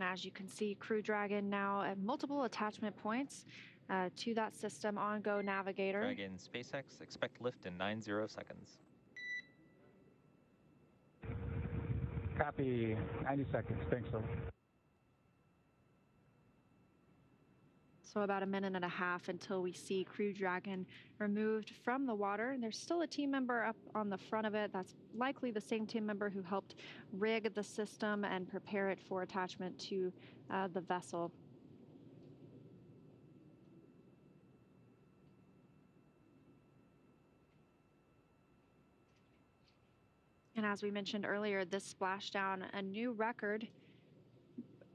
And as you can see, Crew Dragon now at multiple attachment points to that system on Go Navigator. Dragon SpaceX, expect lift in 90 seconds. Copy, 90 seconds, thanks, sir. So about a minute and a half until we see Crew Dragon removed from the water. And there's still a team member up on the front of it. That's likely the same team member who helped rig the system and prepare it for attachment to the vessel. And as we mentioned earlier, this splashdown, a new record,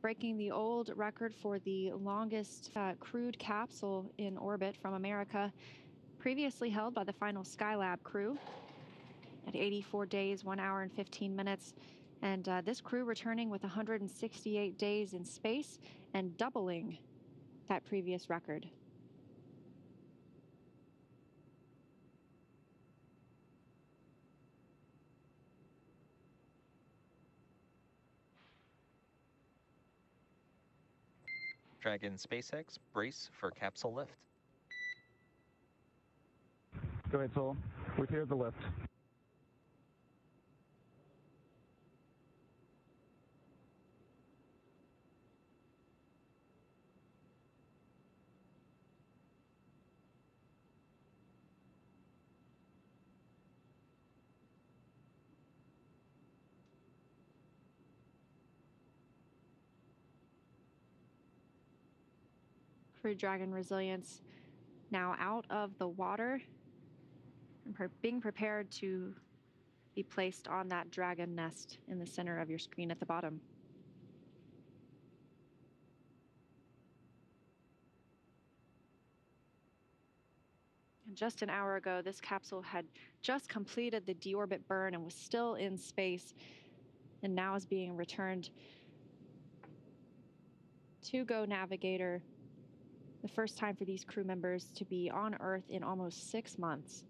breaking the old record for the longest crewed capsule in orbit from America, previously held by the final Skylab crew at 84 days, 1 hour and 15 minutes. And this crew returning with 168 days in space and doubling that previous record. Dragon SpaceX, brace for capsule lift. Go ahead, Sol. We cleared the lift. Crew Dragon Resilience now out of the water and being prepared to be placed on that dragon nest in the center of your screen at the bottom. And just an hour ago, this capsule had just completed the deorbit burn and was still in space, and now is being returned to Go Navigator. The first time for these crew members to be on Earth in almost 6 months.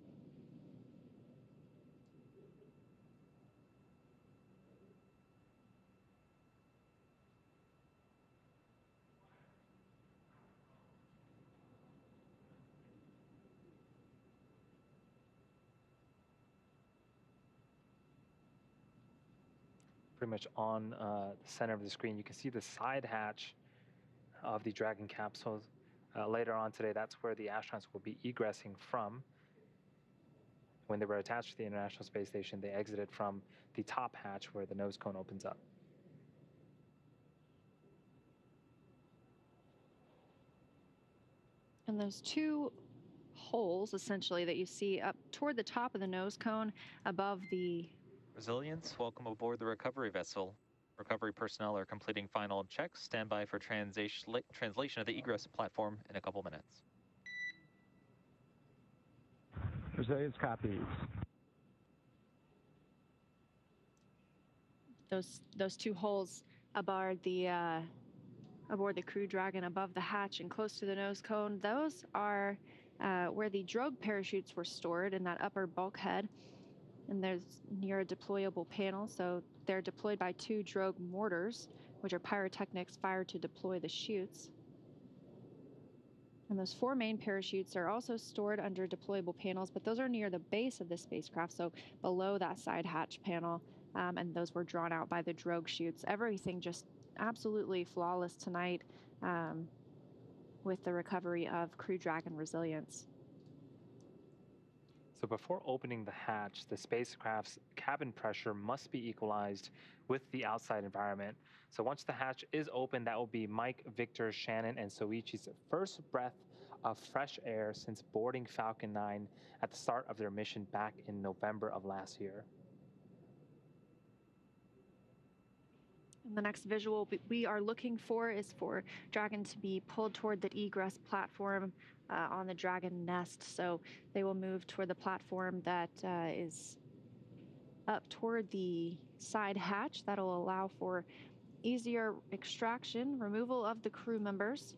Pretty much on the center of the screen, you can see the side hatch of the Dragon capsule. Later on today, that's where the astronauts will be egressing from. When they were attached to the International Space Station, they exited from the top hatch where the nose cone opens up. And those two holes, essentially, that you see up toward the top of the nose cone above the... Resilience, welcome aboard the recovery vessel. Recovery personnel are completing final checks. Stand by for translation of the egress platform in a couple minutes. Resilience copies. Those two holes aboard the Crew Dragon above the hatch and close to the nose cone, those are where the drogue parachutes were stored in that upper bulkhead. And there's near a deployable panel, so they're deployed by 2 drogue mortars, which are pyrotechnics fired to deploy the chutes. And those 4 main parachutes are also stored under deployable panels, but those are near the base of the spacecraft, so below that side hatch panel, and those were drawn out by the drogue chutes. Everything just absolutely flawless tonight with the recovery of Crew Dragon Resilience. So before opening the hatch, the spacecraft's cabin pressure must be equalized with the outside environment. So once the hatch is open, that will be Mike, Victor, Shannon, and Soichi's first breath of fresh air since boarding Falcon 9 at the start of their mission back in November of last year. And the next visual we are looking for is for Dragon to be pulled toward the egress platform on the Dragon nest. So they will move toward the platform that is up toward the side hatch. That'll allow for easier extraction, removal of the crew members.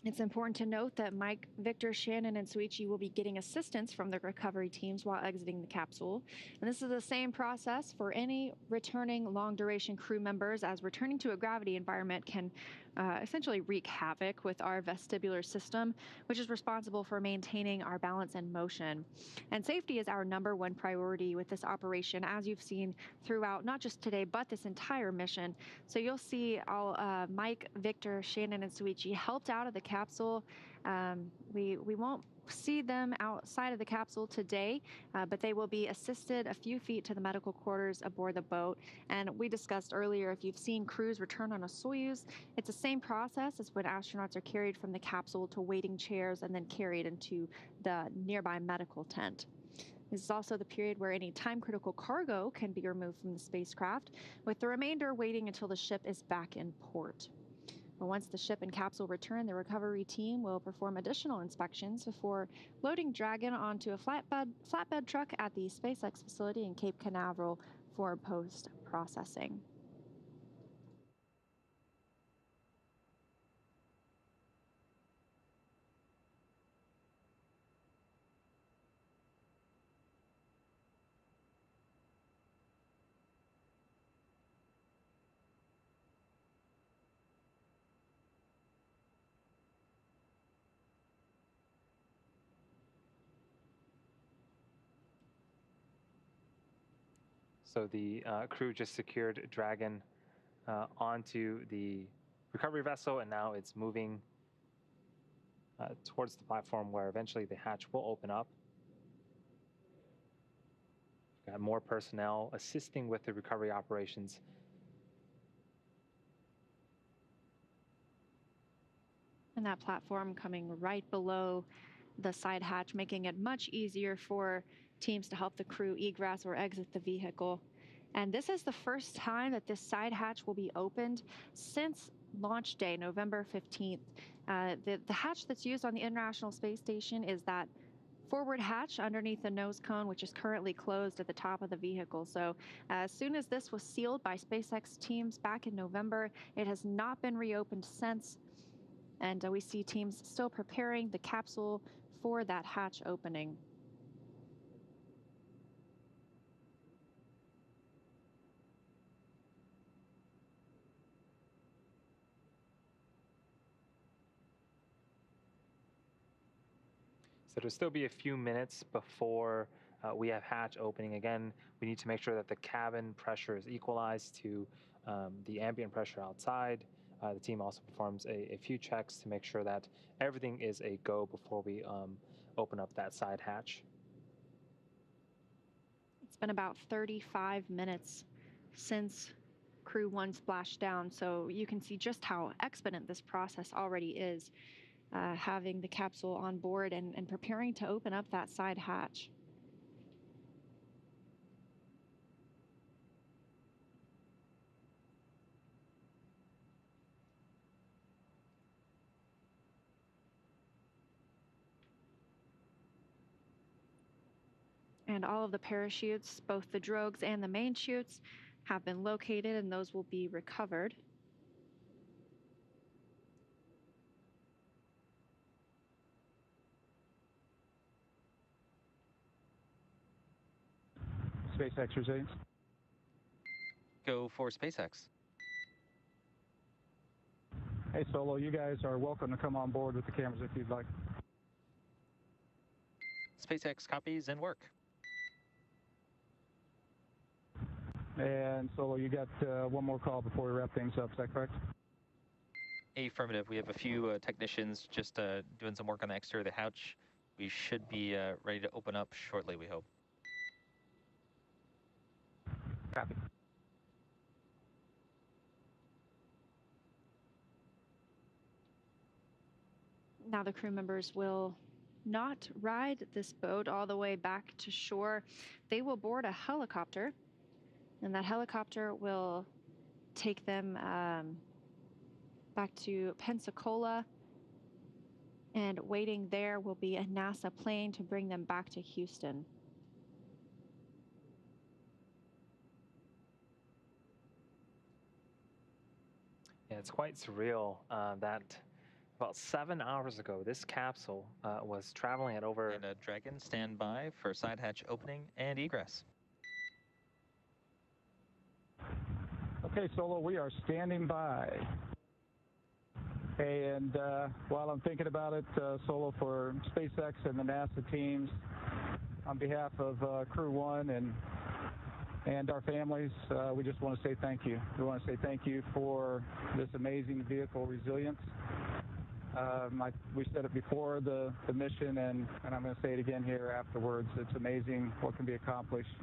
It's important to note that Mike, Victor, Shannon, and Soichi will be getting assistance from the recovery teams while exiting the capsule. And this is the same process for any returning long-duration crew members, as returning to a gravity environment can essentially wreak havoc with our vestibular system, which is responsible for maintaining our balance and motion. And safety is our #1 priority with this operation, as you've seen throughout not just today, but this entire mission. So you'll see all Mike, Victor, Shannon, and Soichi helped out of the capsule. We won't see them outside of the capsule today, but they will be assisted a few feet to the medical quarters aboard the boat. And we discussed earlier, if you've seen crews return on a Soyuz, it's the same process as when astronauts are carried from the capsule to waiting chairs and then carried into the nearby medical tent. This is also the period where any time-critical cargo can be removed from the spacecraft, with the remainder waiting until the ship is back in port. Once the ship and capsule return, the recovery team will perform additional inspections before loading Dragon onto a flatbed truck at the SpaceX facility in Cape Canaveral for post-processing. So the crew just secured Dragon onto the recovery vessel, and now it's moving towards the platform where eventually the hatch will open up. We've got more personnel assisting with the recovery operations. And that platform coming right below the side hatch, making it much easier for teams to help the crew egress or exit the vehicle. And this is the first time that this side hatch will be opened since launch day, November 15th. The hatch that's used on the International Space Station is that forward hatch underneath the nose cone, which is currently closed at the top of the vehicle. So as soon as this was sealed by SpaceX teams back in November, it has not been reopened since. And we see teams still preparing the capsule for that hatch opening. So there'll still be a few minutes before we have hatch opening. Again, we need to make sure that the cabin pressure is equalized to the ambient pressure outside. The team also performs a few checks to make sure that everything is a go before we open up that side hatch. It's been about 35 minutes since Crew 1 splashed down, so you can see just how exponent this process already is, having the capsule on board and preparing to open up that side hatch. And all of the parachutes, both the drogues and the main chutes, have been located, and those will be recovered. SpaceX Resilience. Go for SpaceX. Hey, Solo, you guys are welcome to come on board with the cameras if you'd like. SpaceX copies and work. And Solo, you got one more call before we wrap things up, is that correct? Affirmative. We have a few technicians just doing some work on the exterior of the hatch. We should be ready to open up shortly, we hope. Copy. Now the crew members will not ride this boat all the way back to shore. They will board a helicopter, and that helicopter will take them back to Pensacola. And waiting there will be a NASA plane to bring them back to Houston. Yeah, it's quite surreal that About 7 hours ago, this capsule was traveling at over... And Dragon, stand by for side hatch opening and egress. Okay, Solo, we are standing by. And while I'm thinking about it, Solo, for SpaceX and the NASA teams, on behalf of Crew 1 and our families, we just want to say thank you. We want to say thank you for this amazing vehicle, Resilience. We said it before the mission, and I'm going to say it again here afterwards. It's amazing what can be accomplished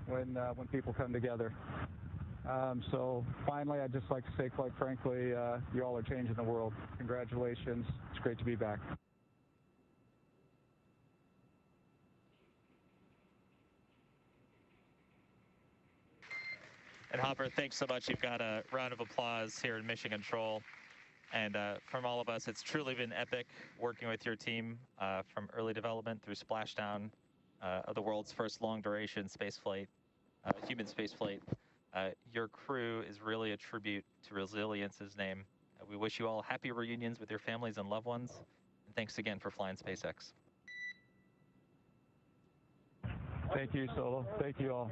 when people come together. So finally, I'd just like to say, quite frankly, you all are changing the world. Congratulations. It's great to be back. And Hopper, thanks so much. You've got a round of applause here in Mission Control. And from all of us, it's truly been epic working with your team from early development through splashdown of the world's first long-duration spaceflight, human spaceflight. Your crew is really a tribute to Resilience's name. We wish you all happy reunions with your families and loved ones. And thanks again for flying SpaceX. Thank you, Solo. Thank you all.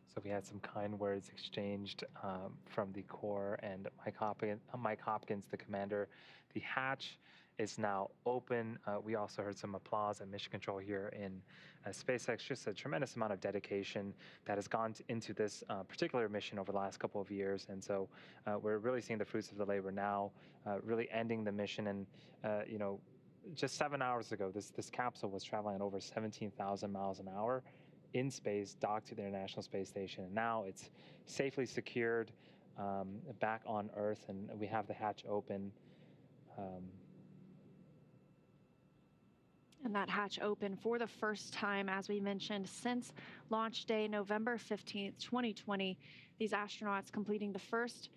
So we had some kind words exchanged from the Corps and Mike Hopkins, the commander. The hatch is now open. We also heard some applause at Mission Control here in SpaceX. Just a tremendous amount of dedication that has gone into this particular mission over the last couple of years. And so we're really seeing the fruits of the labor now, really ending the mission. And, you know, just 7 hours ago, this capsule was traveling at over 17,000 miles an hour in space, docked to the International Space Station. And now it's safely secured back on Earth, and we have the hatch open. And that hatch opened for the first time, as we mentioned, since launch day, November 15th, 2020. These astronauts completing the first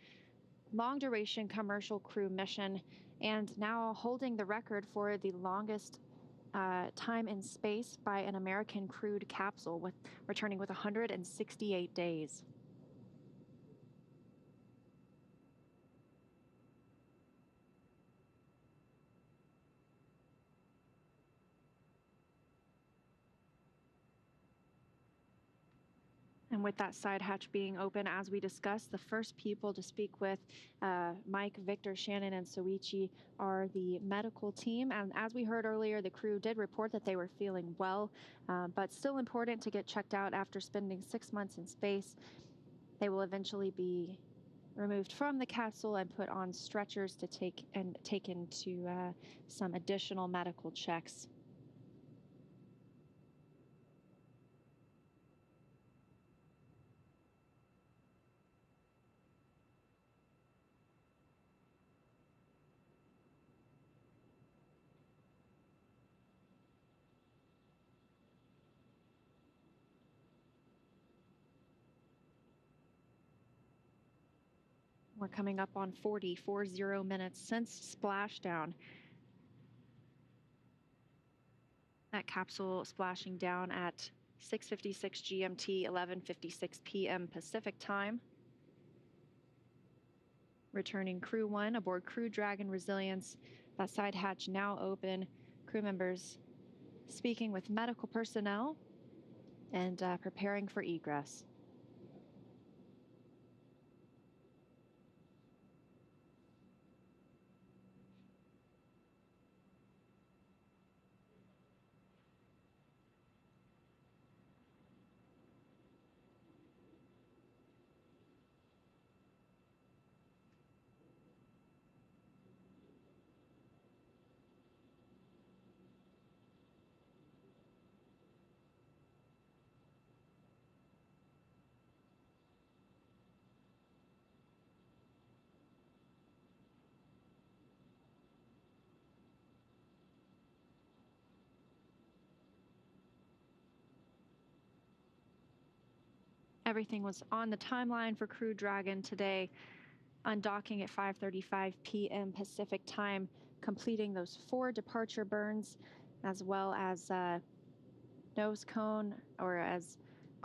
long-duration commercial crew mission and now holding the record for the longest time in space by an American crewed capsule, with returning with 168 days. And with that side hatch being open, as we discussed, the first people to speak with Mike, Victor, Shannon, and Soichi are the medical team. And as we heard earlier, the crew did report that they were feeling well, but still important to get checked out after spending 6 months in space. They will eventually be removed from the capsule and put on stretchers to taken to some additional medical checks. We're coming up on 40 minutes since splashdown. That capsule splashing down at 6:56 GMT, 11:56 PM Pacific time. Returning Crew 1 aboard Crew Dragon Resilience. That side hatch now open. Crew members speaking with medical personnel and preparing for egress. Everything was on the timeline for Crew Dragon today, undocking at 5:35 PM Pacific time, completing those 4 departure burns, as well as nose cone, or as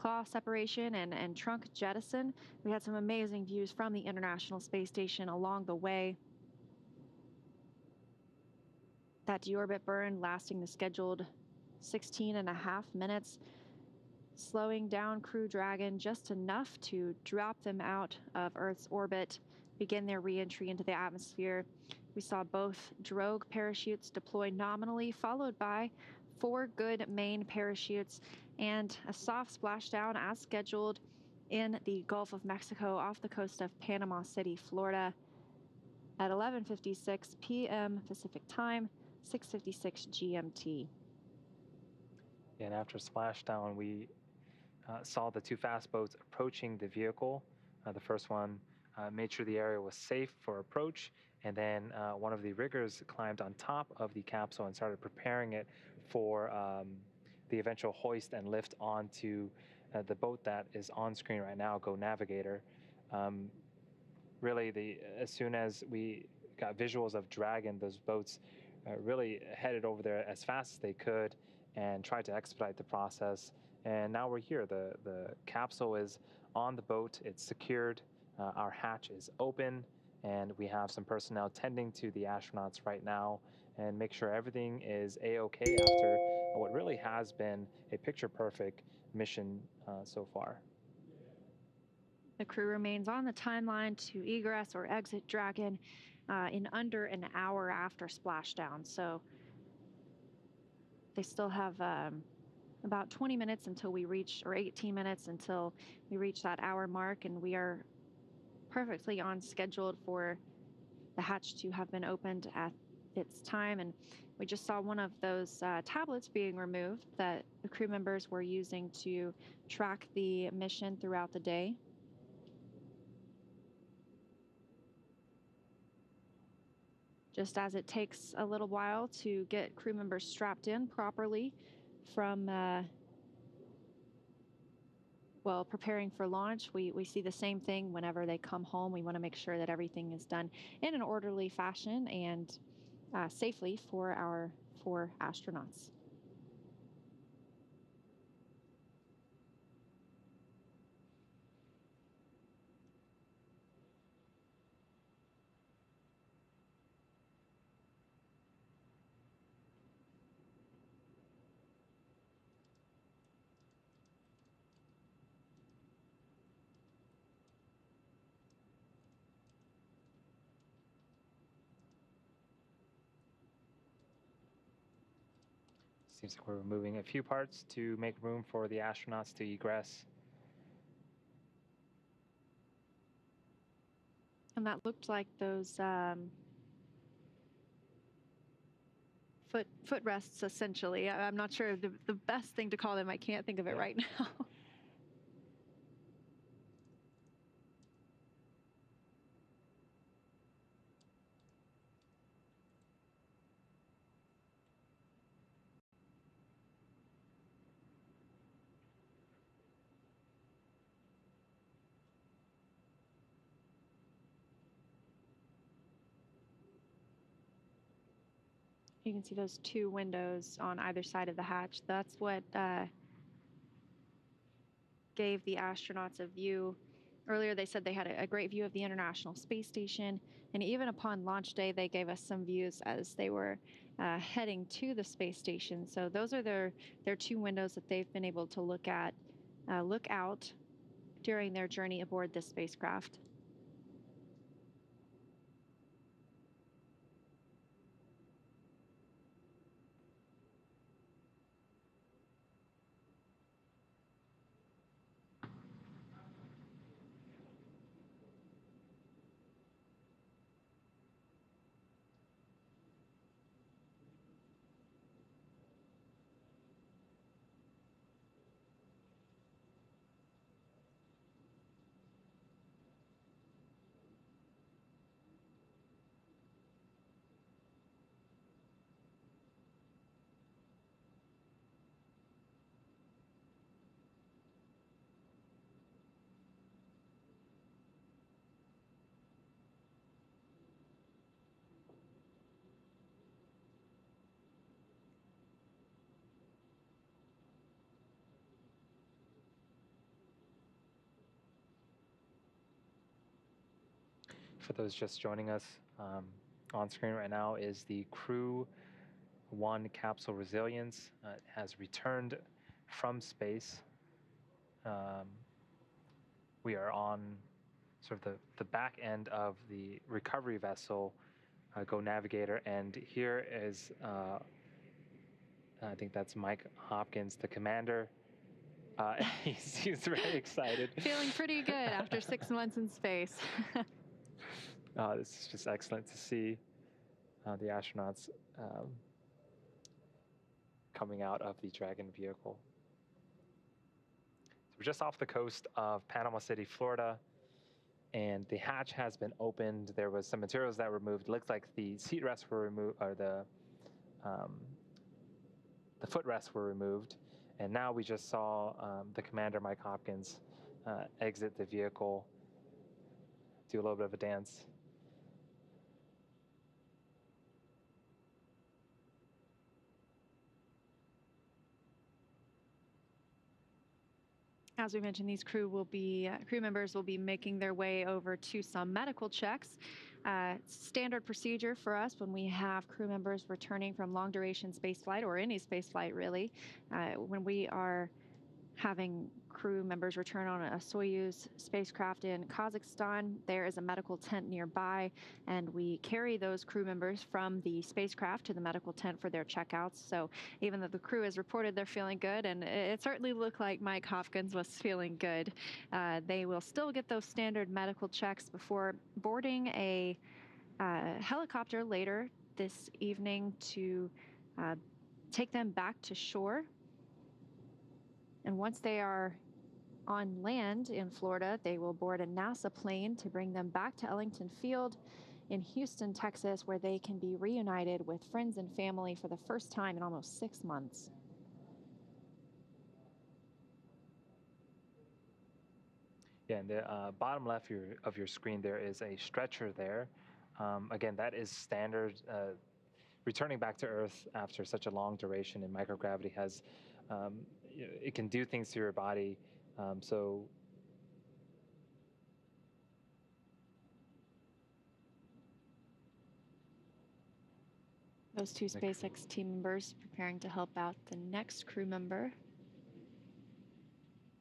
claw separation and trunk jettison. We had some amazing views from the International Space Station along the way. That deorbit burn lasting the scheduled 16.5 minutes, slowing down Crew Dragon just enough to drop them out of Earth's orbit, begin their re-entry into the atmosphere. We saw both drogue parachutes deploy nominally, followed by 4 good main parachutes and a soft splashdown as scheduled in the Gulf of Mexico off the coast of Panama City, Florida at 11:56 p.m. Pacific Time, 6:56 GMT. And after splashdown, we saw the 2 fast boats approaching the vehicle. The first one made sure the area was safe for approach, and then one of the riggers climbed on top of the capsule and started preparing it for the eventual hoist and lift onto the boat that is on screen right now, Go Navigator. Really, as soon as we got visuals of Dragon, those boats really headed over there as fast as they could and tried to expedite the process. And now we're here. The capsule is on the boat. It's secured. Our hatch is open, and we have some personnel tending to the astronauts right now and make sure everything is A-OK after what really has been a picture-perfect mission so far. The crew remains on the timeline to egress or exit Dragon in under an hour after splashdown. So they still have about 20 minutes until we reach, or 18 minutes until we reach that hour mark, and we are perfectly on schedule for the hatch to have been opened at its time. And we just saw one of those tablets being removed that the crew members were using to track the mission throughout the day. Just as it takes a little while to get crew members strapped in properly from, well, preparing for launch, we see the same thing whenever they come home. We want to make sure that everything is done in an orderly fashion and safely for our 4 astronauts. Seems like we're removing a few parts to make room for the astronauts to egress. And that looked like those footrests, essentially. I'm not sure the best thing to call them. I can't think of it right now. You can see those 2 windows on either side of the hatch. That's what gave the astronauts a view. Earlier, they said they had a great view of the International Space Station, and even upon launch day, they gave us some views as they were heading to the space station. So those are their 2 windows that they've been able to look out during their journey aboard this spacecraft. for those just joining us, on screen right now is the Crew 1 capsule Resilience. It has returned from space. We are on sort of the back end of the recovery vessel, Go Navigator, and here is, I think that's Mike Hopkins, the commander. He seems very excited. Feeling pretty good after 6 months in space. This is just excellent to see the astronauts coming out of the Dragon vehicle. So we're just off the coast of Panama City, Florida, and the hatch has been opened. There was some materials that were removed. It looks like the seat rests were removed, or the footrests were removed. And now we just saw the commander, Mike Hopkins, exit the vehicle, do a little bit of a dance. As we mentioned, these crew members will be making their way over to some medical checks. Standard procedure for us when we have crew members returning from long-duration spaceflight, or any spaceflight really, when we are having crew members return on a Soyuz spacecraft in Kazakhstan. There is a medical tent nearby, and we carry those crew members from the spacecraft to the medical tent for their checkouts. So even though the crew has reported they're feeling good, and it certainly looked like Mike Hopkins was feeling good, they will still get those standard medical checks before boarding a helicopter later this evening to take them back to shore. And once they are on land in Florida, they will board a NASA plane to bring them back to Ellington Field in Houston, Texas, where they can be reunited with friends and family for the first time in almost 6 months. Yeah, in the bottom left of your screen, there is a stretcher there. Again, that is standard. Returning back to Earth after such a long duration in microgravity has, it can do things to your body. So those two SpaceX team members preparing to help out the next crew member